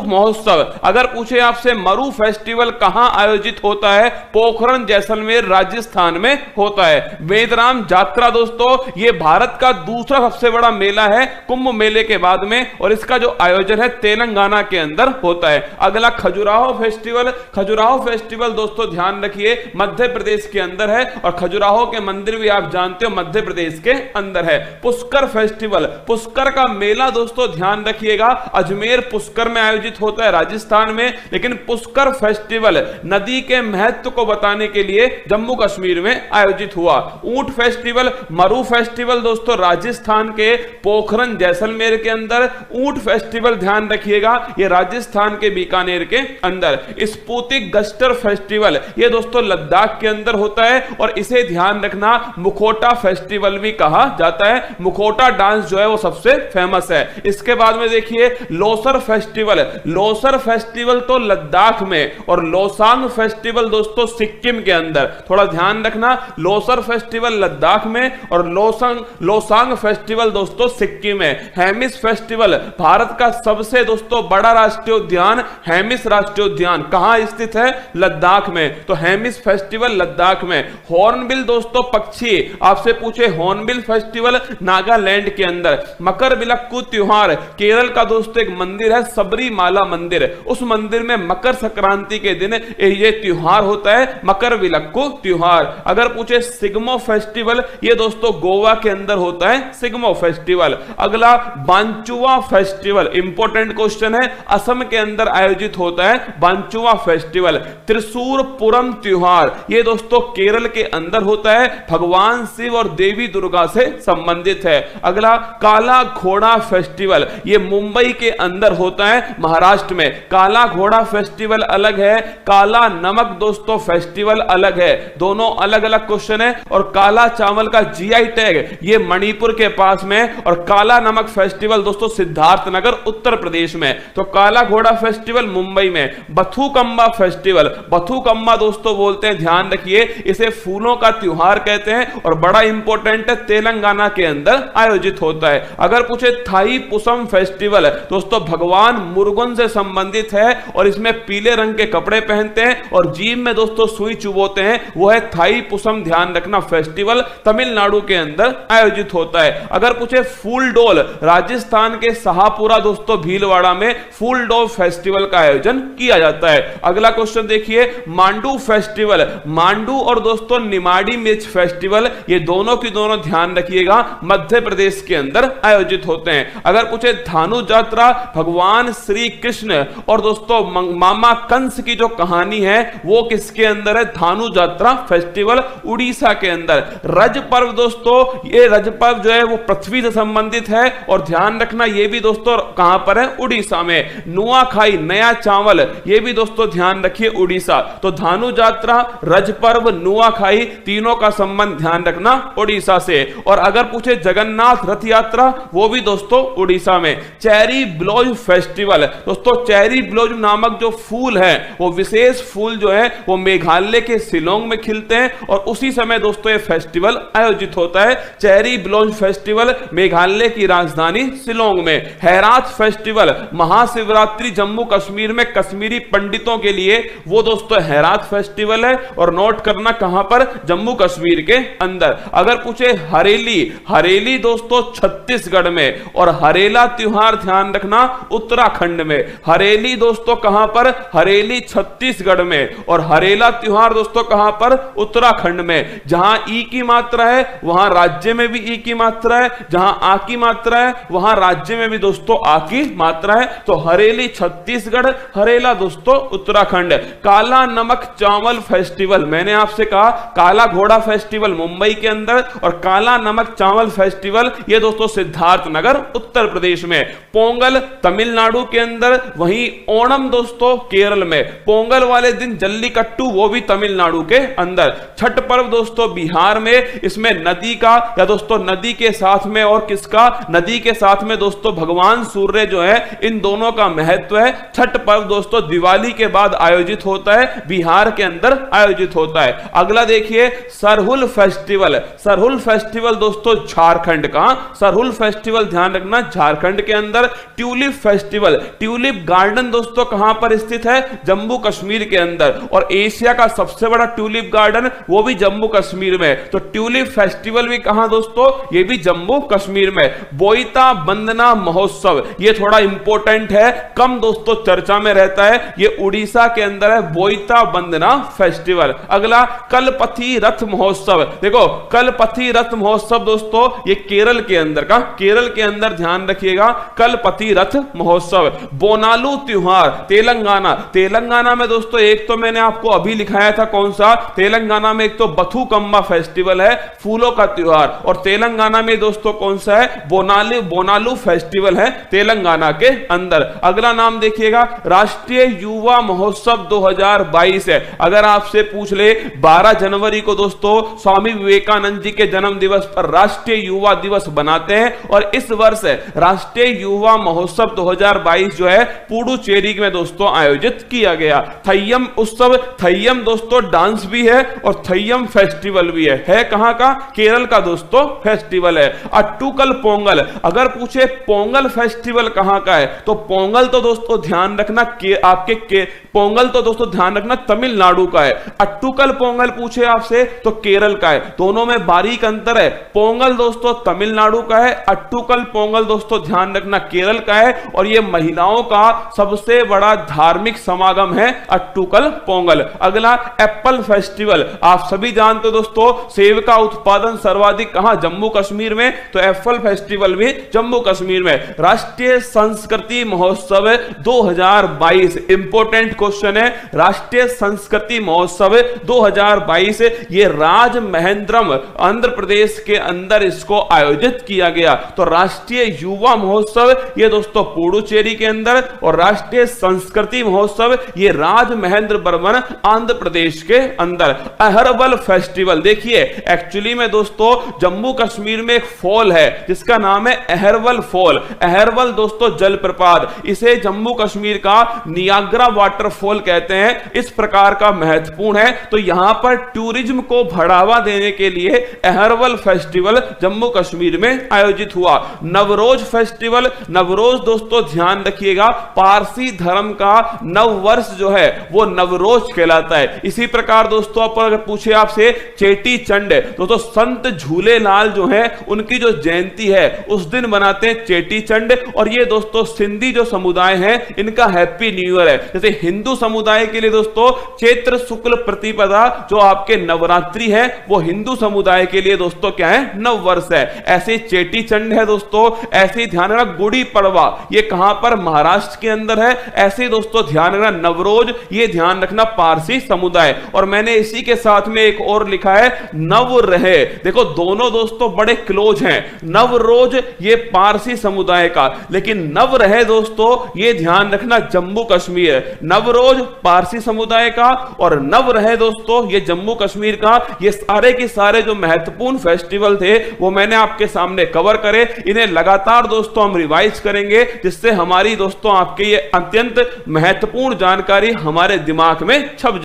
महोत्सव। अगर पूछे आपसे मरु फेस्टिवल कहां आयोजित होता है, पोखरण जैसलमेर राजस्थान में होता है। वेदराम यात्रा दोस्तों ये भारत का दूसरा सबसे बड़ा मेला है कुंभ मेले के बाद में, और इसका जो आयोजन है तेलंगाना के अंदर होता है। अगला खजुराहो फेस्टिवल। खजुराहो फेस्टिवल दोस्तों ध्यान रखिए मध्य प्रदेश के अंदर है, और खजुराहो के मंदिर भी आप जानते हो मध्य प्रदेश के अंदर है। पुष्कर फेस्टिवल, पुष्कर का मेला दोस्तों ध्यान रखिएगा अजमेर पुष्कर में आयोजित होता है राजस्थान में, लेकिन पुष्कर फेस्टिवल नदी के महत्व को बताने के लिए जम्मू कश्मीर में आयोजित हुआ। ऊंट फेस्टिवल, मरु फेस्टिवल दोस्तों राजस्थान के पोखरण जैसलमेर के अंदर। ऊंट फेस्टिवल ध्यान रखिएगा ये राजस्थान के बीकानेर के अंदर। स्पुतिक गस्टर फेस्टिवल ये दोस्तों लद्दाख के अंदर होता है, और इसे ध्यान रखना मुखोटा फेस्टिवल भी कहा जाता है। मुखोटा डांस जो है वो सबसे फेमस है। इसके बाद में देखिए लोसर फेस्टिवल। लोसर फेस्टिवल तो लद्दाख में, और लोसांग फेस्टिवल दोस्तों सिक्किम के अंदर। थोड़ा ध्यान रखना लोसर फेस्टिवल लद्दाख में और लोसांग फेस्टिवल दोस्तों सिक्किम में। हेमिस फेस्टिवल भारत का सबसे दोस्तों बड़ा राष्ट्रीय उद्यान हेमिस राष्ट्रीय उद्यान कहां स्थित है, लद्दाख में, तो हेमिस फेस्टिवल लद्दाख में। हॉर्नबिल दोस्तों पक्षी, आपसे पूछे हॉर्नबिल फेस्टिवल नागालैंड के अंदर। मकर विलक्कू त्योहार केरल का दोस्तों एक मंदिर है सबरीमाला मंदिर, उस मंदिर में मकर संक्रांति के दिन ये त्योहार होता है मकर विलक्कू त्योहार। अगर पूछे सिग्मो फेस्टिवल ये दोस्तों गोवा के अंदर होता है सिग्मो फेस्टिवल। अगला बांचुआ फेस्टिवल, इंपॉर्टेंट क्वेश्चन है, असम के अंदर आयोजित होता है बांचुआ फेस्टिवल। त्रिशूर पुरम त्योहार ये दोस्तों केरल के अंदर होता है, भगवान शिव और देवी दुर्गा से संबंधित है। अगला काला घोड़ा फेस्टिवल ये मुंबई के अंदर होता है महाराष्ट्र में। काला घोड़ा फेस्टिवल अलग है, काला नमक दोस्तों फेस्टिवल अलग है, दोनों अलग अलग क्वेश्चन है। और काला चावल का जीआई टैग ये मणिपुर के पास में, और काला नमक फेस्टिवल दोस्तों सिद्धार्थनगर उत्तर प्रदेश में। तो काला घोड़ा फेस्टिवल मुंबई में। बथुकम्मा फेस्टिवल, बथुकम्मा दोस्तों बोलते हैं ध्यान रखिए इसे फूलों का त्योहार कहते हैं, और बड़ा इंपॉर्टेंट है तेलंगाना के अंदर आयोजित होता है। अगर पूछे थाई पुसम फेस्टिवल दोस्तों भगवान मुरुगन से संबंधित है, और इसमें पीले रंग के कपड़े पहनते हैं और जीभ में दोस्तों सुई चुभोते हैं, वो है थाई पुसम ध्यान रखना फेस्टिवल तमिलनाडु के अंदर आयोजित होता है। अगर पूछे फूल डोल, राजस्थान के शाहपुरा दोस्तों भीलवाड़ा में फूल डोल फेस्टिवल का आयोजन किया जाता है। अगला क्वेश्चन देखिए मांडू फेस्टिवल, मांडू और दोस्तों निमाड़ी मिर्च फेस्टिवल ये दोनों की दोनों ध्यान रखिएगा मध्य प्रदेश के अंदर आयोजित होते हैं। अगर पूछे धानु यात्रा, भगवान श्री कृष्ण और दोस्तों मामा कंस की जो कहानी है वो किसके अंदर है, धानु यात्रा फेस्टिवल उड़ीसा के अंदर। रज पर्व दोस्तों ये रज पर्व जो है वो पृथ्वी से संबंधित है, और ध्यान रखना ये भी दोस्तों कहां पर है, उड़ीसा में। नुआखाई नया चावल ये भी दोस्तों ध्यान रखिए उड़ीसा। तो धानु यात्रा, रज पर्व, नुआखाई तीनों का संबंध ध्यान रखना उड़ीसा से। और अगर पूछे जगन्नाथ रथ यात्रा वो भी दोस्तों उड़ीसा में। चेरी ब्लॉसम फेस्टिवल दोस्तों, चेरी ब्लॉसम नामक जो फूल है वो विशेष फूल जो है वो मेघालय के शिलोंग में खिलते हैं, और उसी समय दोस्तों ये फेस्टिवल आयोजित होता है। चेरी ब्लॉसम फेस्टिवल मेघालय की राजधानी शिलोंग में। हैरात फेस्टिवल महाशिवरात्रि जम्मू कश्मीर में कश्मीरी पंडितों के लिए वो दोस्तों हैरात फेस्टिवल है, और नोट करना कहां पर, जम्मू कश्मीर के अंदर। अगर पूछे हरेली, हरेली दोस्तों छत्तीसगढ़ में, और हरेला त्योहार ध्यान रखना उत्तराखंड में। हरेली दोस्तों कहां पर, हरेली छत्तीसगढ़ में, और हरेला त्योहार दोस्तों कहां पर, उत्तराखंड में। जहां ई की मात्रा है वहां राज्य में भी ई की मात्रा है, जहां आ की मात्रा है वहां राज्य में भी दोस्तों आ की मात्रा है। तो हरेली छत्तीसगढ़, हरेला दोस्तों उत्तराखंड। काला नमक चावल फेस्टिवल, मैंने आपसे कहा काला घोड़ा फेस्टिवल मुंबई के अंदर, और काला नमक चावल फेस्टिवल ये दोस्तों सिद्धार्थनगर उत्तर प्रदेश में। पोंगल तमिलनाडु के अंदर, वहीं ओणम दोस्तों केरल में। पोंगल वाले दिन जल्लीकट्टू वो भी तमिलनाडु के अंदर। छठ पर्व दोस्तों बिहार में, इसमें नदी का या दोस्तों नदी के साथ में और किसका, नदी के साथ में दोस्तों भगवान सूर्य जो है इन दोनों का महत्व है। छठ पर्व दोस्तों दिवाली के बाद आयोजित होता है, बिहार के अंदर आयोजित होता है। अगला देखिए सरहुल फेस्टिवल, सरहुल फेस्टिवल दोस्तों झारखंड का, सरहुल फेस्टिवल ध्यान रखना झारखंड के अंदर। ट्यूलिप फेस्टिवल, ट्यूलिप गार्डन दोस्तों कहां पर स्थित है? जम्मू कश्मीर के अंदर। और एशिया का सबसे बड़ा ट्यूलिप गार्डन वो भी जम्मू कश्मीर में। तो ट्यूलिप फेस्टिवल भी कहां दोस्तों? ये भी जम्मू कश्मीर में। बोईता बंदना महोत्सव ये थोड़ा इंपॉर्टेंट है, कम दोस्तों चर्चा में रहता है। ये उड़ीसा के अंदर है, बोईता बंदना फेस्टिवल। अगला कलपथी रथ महोत्सव। देखो कलपथी रथ महोत्सव दोस्तों ये केरल के अंदर का, केरल के अंदर ध्यान रखिएगा, कलपथी रथ महोत्सव। बोनालू त्योहार तेलंगाना, तेलंगाना में दोस्तों एक तो मैंने आपको अभी लिखाया था कौन सा, तेलंगाना में एक तो बथुकम्मा फेस्टिवल है, फूलों का त्योहार, और तेलंगाना में दोस्तों कौन सा है? बोनालू फेस्टिवल है तेलंगाना के अंदर। अगला नाम देखिएगा राष्ट्रीय युवा महोत्सव 2022 है। अगर आपसे पूछ ले 12 जनवरी को दोस्तों स्वामी विवेकानंद जी के जन्म दिवस पर राष्ट्रीय युवा दिवस बनाते हैं, और इस वर्ष राष्ट्रीय युवा महोत्सव 2022 जो है पुडुचेरी में दोस्तों आयोजित किया गया। थय्यम उत्सव, थय्यम दोस्तों डांस भी है और थय्यम फेस्टिवल भी है कहां का? केरल का दोस्तों फेस्टिवल है। अट्टुकल पोंगल, अगर पूछे पोंगल फेस्टिवल कहां का है तो पोंगल तो दोस्तों ध्यान रखना पोंगल तो दोस्तों ध्यान रखना तमिलनाडु का है। अट्टुकल पोंगल पूछे आपसे तो केरल का है। दोनों में बारीक अंतर है, पोंगल दोस्तों तमिलनाडु का है, अट्टुकल पोंगल दोस्तों ध्यान रखना केरल का है। और यह महिलाओं का सबसे बड़ा धार्मिक समागम है अट्टुकल पोंगल। अगला एप्पल फेस्टिवल, आप सभी जानते हो दोस्तों सेब का उत्पादन सर्वाधिक कहां? जम्मू कश्मीर में, तो एप्पल फेस्टिवल भी जम्मू कश्मीर में। राष्ट्रीय संस्कृति महोत्सव 2022 इंपोर्टेंट क्वेश्चन है, राष्ट्रीय संस्कृति महोत्सव 2022 ये राजमहेंद्रम आंध्र प्रदेश के अंदर इसको आयोजित किया गया। तो राष्ट्रीय युवा महोत्सव ये दोस्तों पुडुचेरी के अंदर, और राष्ट्रीय संस्कृति महोत्सव ये राजमहेंद्रवरम आंध्र प्रदेश के अंदर। अहरबल फेस्टिवल, देखिए एक्चुअली में दोस्तों जम्मू कश्मीर में एक फॉल है जिसका नाम है अहरबल फॉल। अहरबल दोस्तों जलप्रपात, इसे जम्मू कश्मीर का नियाग्रा वाटरफॉल कहते हैं। इस प्रकार का महत्वपूर्ण है। तो यहां पर टूरिज्म को बढ़ावा देने के लिए अहरबल फेस्टिवल जम्मू कश्मीर में आयोजित हुआ। नवरोज फेस्टिवल, नवरोज दोस्तों ध्यान रखिएगा पारसी धर्म का नव वर्ष जो है वो नवरोज कहलाता है। इसी प्रकार दोस्तों अगर पूछे आपसे चेटी चंड, दोस्तों संत झूलेलाल जो है उनकी जो जयंती है उस दिन मनाते हैं चेटी चंड। और ये दोस्तों सिंधी जो समुदाय है इनका हैप्पी न्यू ईयर है। जैसे हिंदू समुदाय के लिए दोस्तों चैत्र शुक्ल प्रतिपदा जो आपके नवरात्रि है वो हिंदू समुदाय के लिए दोस्तों क्या है? नव वर्ष है। ऐसे चेटी चंड है दोस्तों, ऐसे ध्यान रखना गुड़ी पड़वा ये कहां पर? महाराष्ट्र के अंदर है। ऐसे दोस्तों ध्यान रखना नवरोज ये ध्यान रखना पारसी समुदाय। और मैंने इसी के साथ में एक और लिखा है नव रहे, देखो दोनों दोस्तों बड़े क्लोज हैं। नवरोज ये पारसी समुदाय का, लेकिन नव रहे दोस्तों ये ध्यान रखना जम्मू कश्मीर। नवरोज पारसी समुदाय का और नव रहे दोस्तों ये जम्मू कश्मीर का। ये सारे के सारे जो महत्वपूर्ण फेस्टिवल थे वो मैंने आपके सामने कवर करे। इन्हें लगातार दोस्तों हम रिवाइज करेंगे जिससे हमारी दोस्तों आपके ये अत्यंत महत्वपूर्ण जानकारी हमारे दिमाग में छप